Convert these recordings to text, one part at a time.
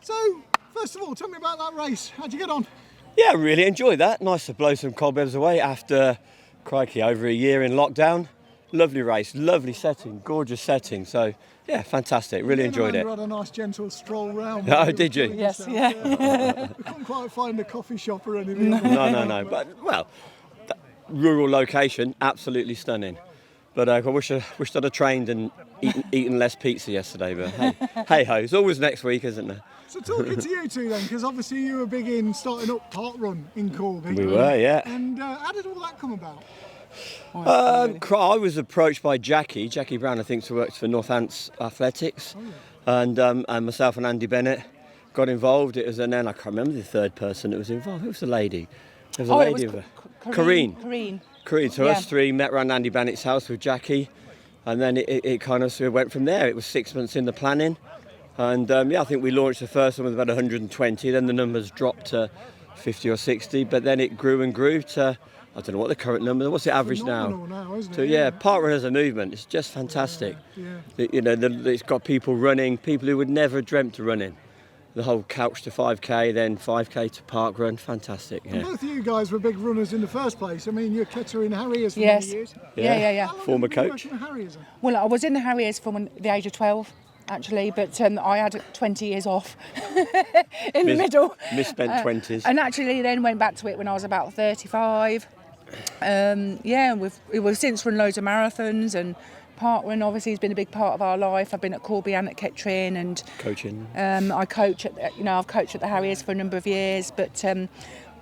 So, first of all, tell me about that race. How'd you get on? Yeah, I really enjoyed that. Nice to blow some cobwebs away after, crikey, over a year in lockdown. Lovely race, lovely setting, gorgeous setting. So, yeah, fantastic. Really enjoyed it. You had a nice gentle stroll round. Oh, did you? Yes, yeah. We couldn't quite find a coffee shop or anything. No. But, well, rural location, absolutely stunning. But I wish I'd have trained and eaten less pizza yesterday. But hey ho, it's always next week, isn't there? So talking to you two then, because obviously you were big in starting up Park Run in Corby. We were, yeah. And how did all that come about? I was approached by Jackie Brown, I think, who works for Northants Athletics, and myself and Andy Bennett got involved. And then I can't remember the third person that was involved. Who was the lady? There was a lady. Corrine. So us three met around Andy Bennett's house with Jackie, and then it kind of sort of went from there. It was 6 months in the planning, and I think we launched the first one with about 120. Then the numbers dropped to 50 or 60, but then it grew and grew to, I don't know what the current number. What's the average now? Isn't it? Yeah, Park Run as a movement, it's just fantastic. It's got people running, people who would never dreamt of running. The whole couch to 5k, then 5k to Park Run, fantastic. Yeah. And both of you guys were big runners in the first place. I mean, you're Kettering Harriers for many years. Yeah. Former coach. Well, I was in the Harriers from the age of 12, actually, but I had 20 years off in the middle. Misspent 20s. And actually then went back to it when I was about 35. We've since run loads of marathons, and Park Run obviously has been a big part of our life. I've been at Corby and at Kettering, and coaching. I've coached at the Harriers for a number of years, but I've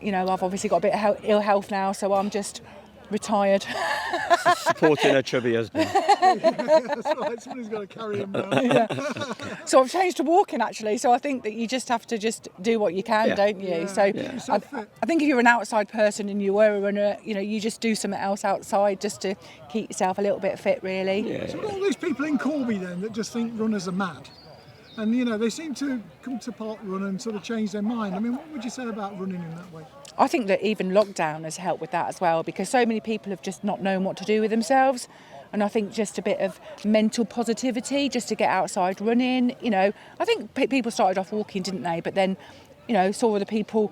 obviously got a bit of ill health now, so I'm just retired. Supporting her chubby husband. That's right, somebody's got to carry him now. So I've changed to walking, actually, so I think that you just have to just do what you can, don't you? I think if you're an outside person and you were a runner, you just do something else outside just to keep yourself a little bit fit, really. So all these people in Corby then that just think runners are mad, and they seem to come to Park Run and sort of change their mind. I mean, what would you say about running in that way? I think that even lockdown has helped with that as well, because so many people have just not known what to do with themselves. And I think just a bit of mental positivity, just to get outside running. I think people started off walking, didn't they? But then, saw other people,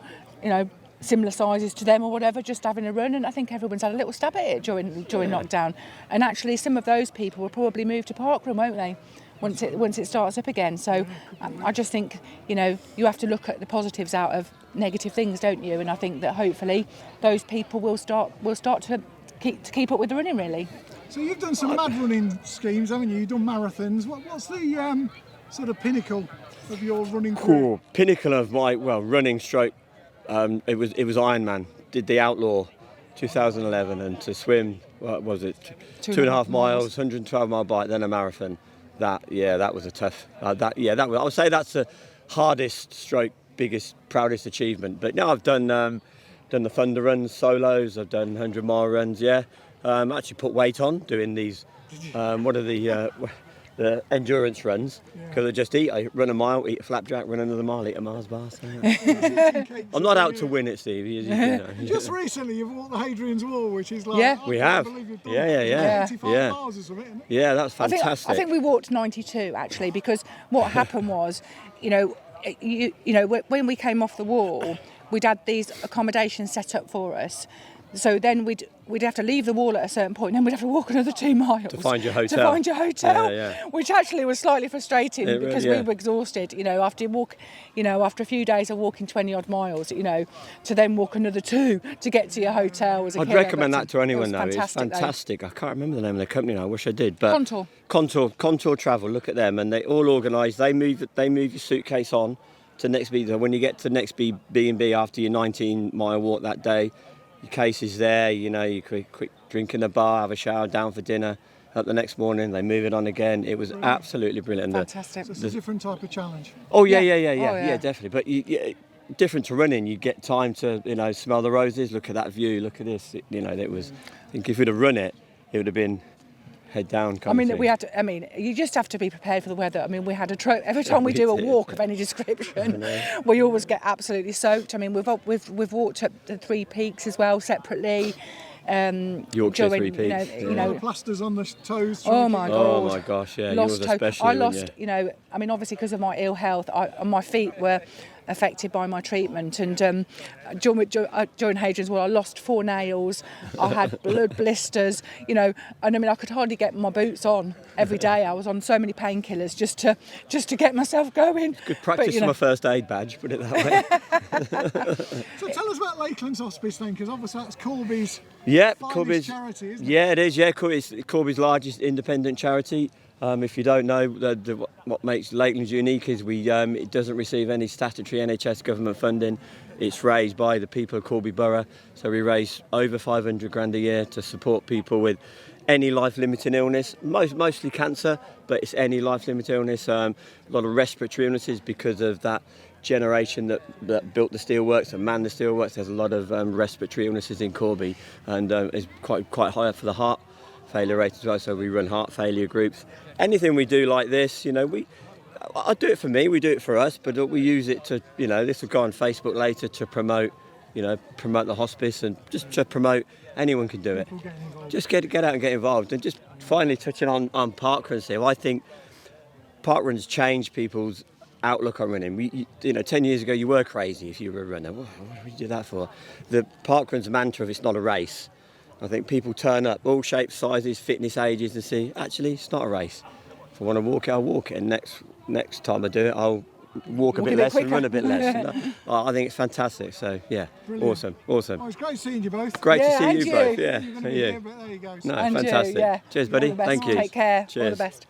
similar sizes to them or whatever, just having a run. And I think everyone's had a little stab at it during lockdown. And actually, some of those people will probably move to Park Run, won't they? Once it starts up again. So I just think, you have to look at the positives out of negative things, don't you? And I think that hopefully those people will start to keep up with the running, really. So you've done some mad running schemes, haven't you? You've done marathons. What's the sort of pinnacle of your running career? Cool. Pinnacle of my running stroke. It was Ironman. Did the Outlaw 2011, and to swim, what was it? 2.5 miles, 112-mile bike, then a marathon. That was a tough. I would say that's the hardest stroke, biggest, proudest achievement. But no, I've done the Thunder runs, solos. I've done 100-mile runs. Yeah, actually put weight on doing these. What are the endurance runs? Because I just I run a mile, eat a flapjack, run another mile, eat a Mars bar. So, I'm not out to win it, Steve. Just recently, you've walked the Hadrian's Wall, which is like we have. 85 miles or something. Yeah, that's fantastic. I think we walked 92 actually, because what happened was, when we came off the wall, we'd had these accommodations set up for us. So then we'd have to leave the wall at a certain point, and then we'd have to walk another 2 miles to find your hotel. Which actually was slightly frustrating because we were exhausted. After a few days of walking 20 odd miles, to then walk another 2 to get to your hotel. I'd recommend that to anyone now. It's fantastic. I can't remember the name of the company now. I wish I did. But Contour Travel. Look at them, and they all organise. They move your suitcase on to next B. When you get to next B&B after your 19-mile walk that day, your case is there, you quick drink in the bar, have a shower, down for dinner. Up the next morning, they move it on again. It was absolutely brilliant. Fantastic. So it's a different type of challenge. Yeah, definitely. But different to running, you get time to, smell the roses, look at that view, look at this. It was. I think if we'd have run it, it would have been head down. You just have to be prepared for the weather. We had every time we do a walk of any description, we always get absolutely soaked. We've walked up the 3 peaks as well separately. Yorkshire during, three you know, peaks, you yeah. know, Plasters on the toes. oh my god. Oh my gosh, yeah, yours Lost toe. especially. I when lost, you- you know, I mean, obviously because of my ill health, my feet were affected by my treatment, and during Hadrian's Wall, I lost 4 nails. I had blood blisters, you know, and I mean, I could hardly get my boots on every day. I was on so many painkillers just to get myself going. Good practice But, you for know, my first aid badge, put it that way. So tell us about Lakeland's Hospice then, because obviously that's Corby's Yeah, finest Corby's charity, isn't it? Yeah, it is. Yeah, Corby's largest independent charity. If you don't know, what makes Lakeland's unique is it doesn't receive any statutory NHS government funding. It's raised by the people of Corby Borough. So we raise over 500 grand a year to support people with any life-limiting illness, mostly cancer, but it's any life-limiting illness. A lot of respiratory illnesses because of that generation that built the steelworks and manned the steelworks. There's a lot of respiratory illnesses in Corby, and it's quite high up for the heart failure rate as well. So we run heart failure groups. Anything we do like this, you know, I do it for me, we do it for us, but we use it to, you know, this will go on Facebook later to promote the hospice, and just to promote anyone can do it. Just get out and get involved. And just finally touching on parkruns here, I think parkruns change people's outlook on running. 10 years ago you were crazy if you were a runner. What would you do that for? The parkrun's mantra of it's not a race. I think people turn up, all shapes, sizes, fitness, ages, and see, actually, it's not a race. If I want to walk it, I'll walk it. And next time I do it, I'll walk a bit less and run a bit less. I think it's fantastic. So, yeah, Brilliant. awesome. Oh, it's great seeing you both. Great Yeah, to see and you you. both. Yeah, You're going to and be you. here, but there you go. No, And you, fantastic. yeah. Cheers, All buddy. the best. Thank you. Take care. All Cheers. the best.